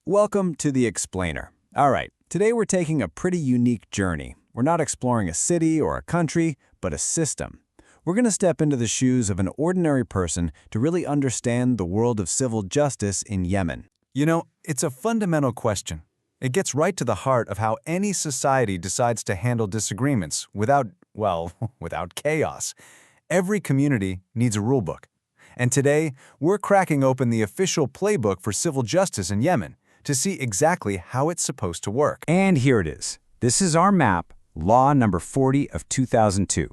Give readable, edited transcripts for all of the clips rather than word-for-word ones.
Welcome to The Explainer. All right, today we're taking a pretty unique journey. We're not exploring a city or a country, but a system. We're going to step into the shoes of an ordinary person to really understand the world of civil justice in Yemen. You know, it's a fundamental question. It gets right to the heart of how any society decides to handle disagreements without, well, without chaos. Every community needs a rulebook. And today, we're cracking open the official playbook for civil justice in Yemen to see exactly how it's supposed to work. And here it is. This is our map, Law Number 40 of 2002.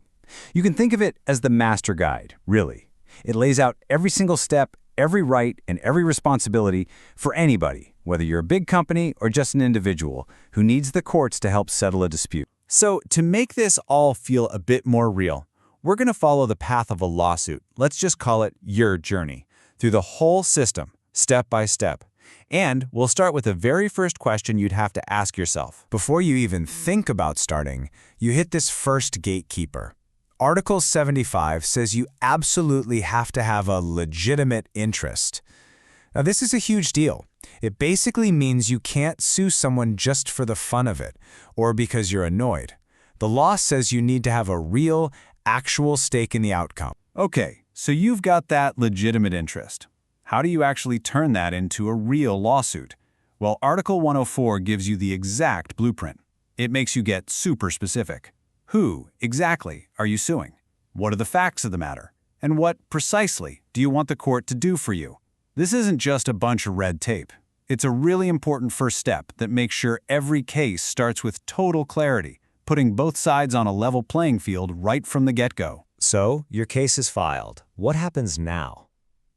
You can think of it as the master guide, really. It lays out every single step, every right, and every responsibility for anybody, whether you're a big company or just an individual who needs the courts to help settle a dispute. So, to make this all feel a bit more real, we're going to follow the path of a lawsuit. Let's just call it your journey, through the whole system, step by step. And we'll start with the very first question you'd have to ask yourself. Before you even think about starting, you hit this first gatekeeper. Article 75 says you absolutely have to have a legitimate interest. Now, this is a huge deal. It basically means you can't sue someone just for the fun of it, or because you're annoyed. The law says you need to have a real, actual stake in the outcome. Okay, so you've got that legitimate interest. How do you actually turn that into a real lawsuit? Well, Article 104 gives you the exact blueprint. It makes you get super specific. Who, exactly, are you suing? What are the facts of the matter? And what, precisely, do you want the court to do for you? This isn't just a bunch of red tape. It's a really important first step that makes sure every case starts with total clarity, putting both sides on a level playing field right from the get-go. So, your case is filed. What happens now?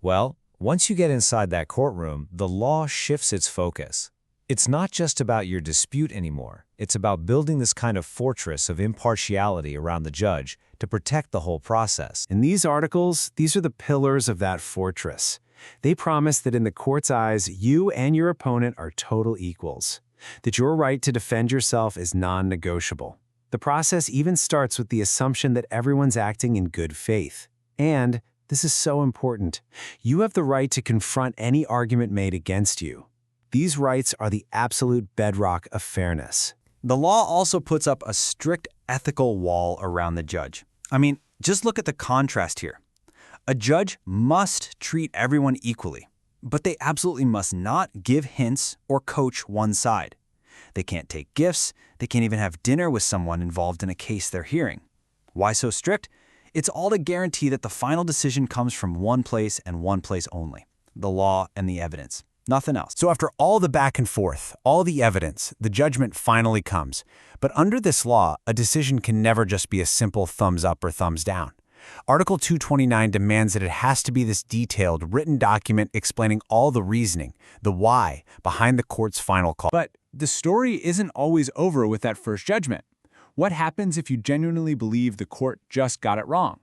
Well, once you get inside that courtroom, the law shifts its focus. It's not just about your dispute anymore. It's about building this kind of fortress of impartiality around the judge to protect the whole process. In these articles, these are the pillars of that fortress. They promise that in the court's eyes, you and your opponent are total equals, that your right to defend yourself is non-negotiable. The process even starts with the assumption that everyone's acting in good faith. And, this is so important, you have the right to confront any argument made against you. These rights are the absolute bedrock of fairness. The law also puts up a strict ethical wall around the judge. I mean, just look at the contrast here. A judge must treat everyone equally, but they absolutely must not give hints or coach one side. They can't take gifts, they can't even have dinner with someone involved in a case they're hearing. Why so strict? It's all to guarantee that the final decision comes from one place and one place only, the law and the evidence. Nothing else. So after all the back and forth, all the evidence, the judgment finally comes. But under this law, a decision can never just be a simple thumbs up or thumbs down. Article 229 demands that it has to be this detailed, written document explaining all the reasoning, the why, behind the court's final call. But the story isn't always over with that first judgment. What happens if you genuinely believe the court just got it wrong?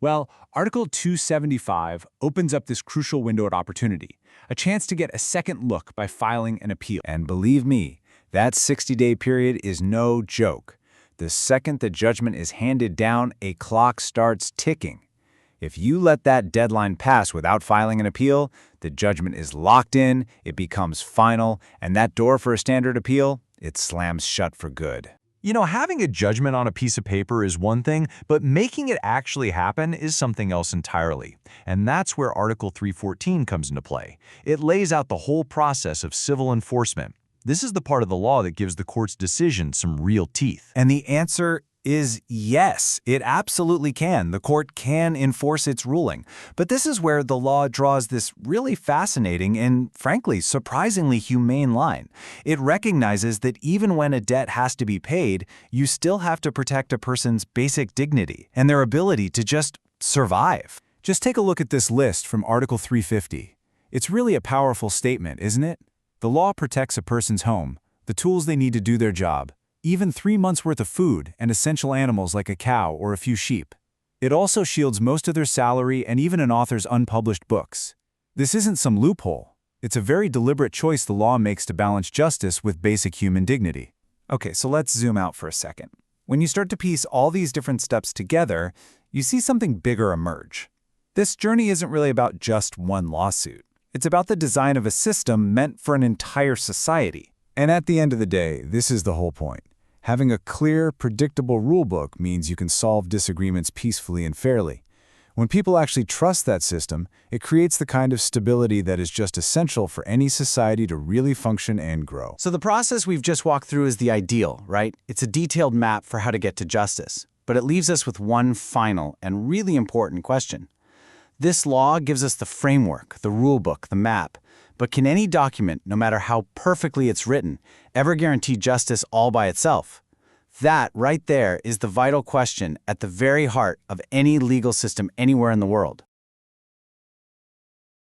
Well, Article 275 opens up this crucial window of opportunity, a chance to get a second look by filing an appeal. And believe me, that 60-day period is no joke. The second the judgment is handed down, a clock starts ticking. If you let that deadline pass without filing an appeal, the judgment is locked in, it becomes final, and that door for a standard appeal, it slams shut for good. You know, having a judgment on a piece of paper is one thing, but making it actually happen is something else entirely. And that's where Article 314 comes into play. It lays out the whole process of civil enforcement. This is the part of the law that gives the court's decision some real teeth. And the answer is yes, it absolutely can. The court can enforce its ruling. But this is where the law draws this really fascinating and, frankly, surprisingly humane line. It recognizes that even when a debt has to be paid, you still have to protect a person's basic dignity and their ability to just survive. Just take a look at this list from Article 350. It's really a powerful statement, isn't it? The law protects a person's home, the tools they need to do their job, even 3 months' worth of food and essential animals like a cow or a few sheep. It also shields most of their salary and even an author's unpublished books. This isn't some loophole. It's a very deliberate choice the law makes to balance justice with basic human dignity. Okay, so let's zoom out for a second. When you start to piece all these different steps together, you see something bigger emerge. This journey isn't really about just one lawsuit. It's about the design of a system meant for an entire society. And at the end of the day, this is the whole point. Having a clear, predictable rulebook means you can solve disagreements peacefully and fairly. When people actually trust that system, it creates the kind of stability that is just essential for any society to really function and grow. So the process we've just walked through is the ideal, right? It's a detailed map for how to get to justice. But it leaves us with one final and really important question. This law gives us the framework, the rulebook, the map. But can any document, no matter how perfectly it's written, ever guarantee justice all by itself? That, right there, is the vital question at the very heart of any legal system anywhere in the world.